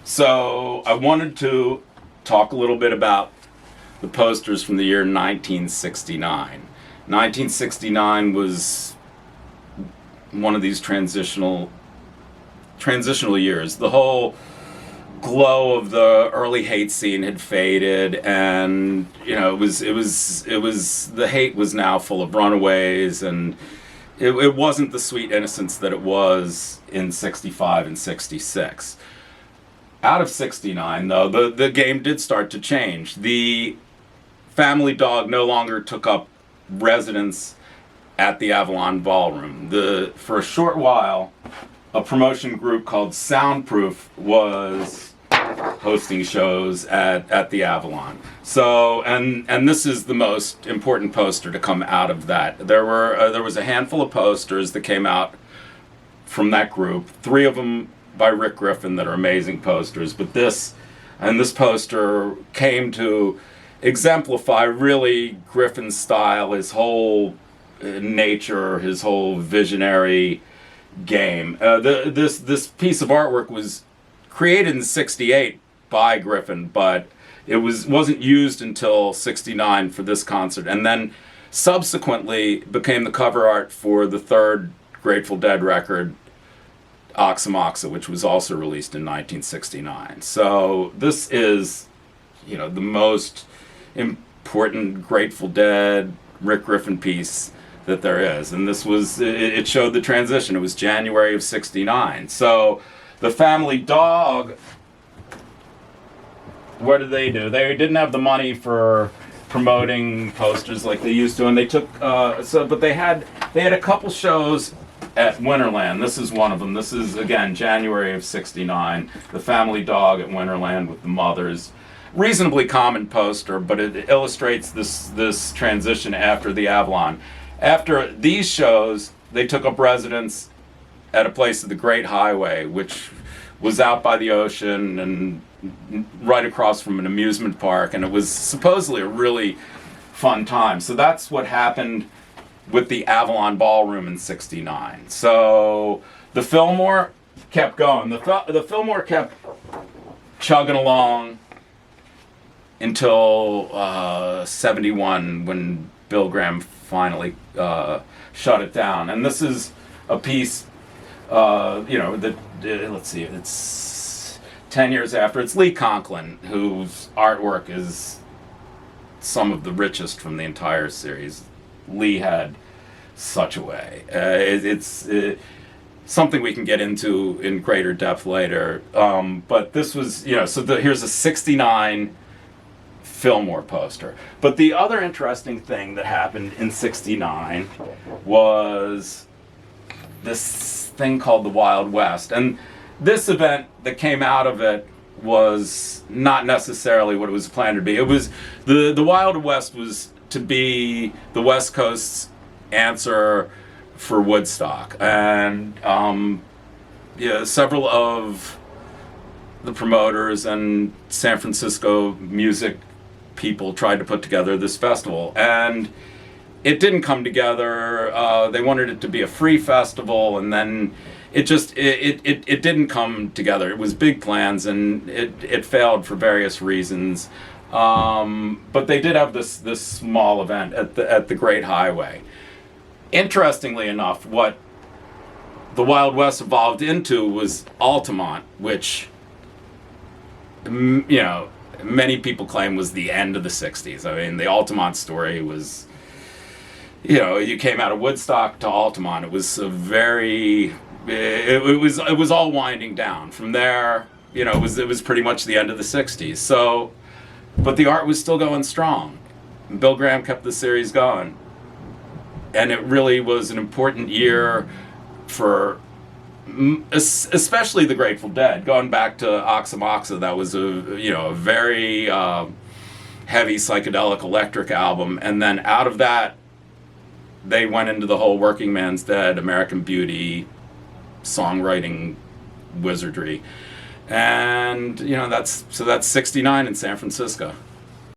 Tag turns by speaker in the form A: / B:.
A: So I wanted to talk a little bit about the posters from the year 1969. 1969 was one of these transitional years. The whole glow of the early hate scene had faded, and it was the hate was now full of runaways, and it wasn't the sweet innocence that it was in 65 and 66. Out of 69, though, the game did start to change. The family dog no longer took up residence at the Avalon Ballroom. For a short while, a promotion group called Soundproof was hosting shows at the Avalon. So, and this is the most important poster to come out of that. There was a handful of posters that came out from that group. 3 of them by Rick Griffin that are amazing posters, but this poster came to exemplify really Griffin's style, his whole nature, his whole visionary game. This piece of artwork was created in '68 by Griffin, but it wasn't used until '69 for this concert, and then subsequently became the cover art for the 3rd Grateful Dead record, Oxa, which was also released in 1969. So this is, the most important Grateful Dead Rick Griffin piece that there is, and it showed the transition. It was January of '69. So the family dog, what did they do? They didn't have the money for promoting posters like they used to, and they took but they had a couple shows at Winterland. This is one of them. This is, again, January of '69. The family dog at Winterland with the mothers. Reasonably common poster, but it illustrates this transition after the Avalon. After these shows, they took up residence at a place at the Great Highway, which was out by the ocean and right across from an amusement park, and it was supposedly a really fun time. So that's what happened with the Avalon Ballroom in '69. So the Fillmore kept going. The Fillmore kept chugging along until '71, when Bill Graham finally shut it down. And this is a piece, let's see, it's 10 years after. It's Lee Conklin, whose artwork is some of the richest from the entire series. Lee had such a way. It's something we can get into in greater depth later. But this was, here's a '69 Fillmore poster. But the other interesting thing that happened in '69 was this thing called the Wild West. And this event that came out of it was not necessarily what it was planned to be. It was the Wild West was to be the West Coast's answer for Woodstock, and several of the promoters and San Francisco music people tried to put together this festival, and it didn't come together. They wanted it to be a free festival, and then it didn't come together. It was big plans, and it failed for various reasons. But they did have this small event at the Great Highway. Interestingly enough, what the Wild West evolved into was Altamont, which many people claim was the end of the '60s. I mean, the Altamont story was, you came out of Woodstock to Altamont. It was a very, it was all winding down. From there, it was pretty much the end of the '60s. So, but the art was still going strong. Bill Graham kept the series going. And it really was an important year for especially the Grateful Dead. Going back to Oxa, that was a very heavy psychedelic electric album. And then out of that, they went into the whole Working Man's Dead, American Beauty, songwriting wizardry. And that's '69 in San Francisco.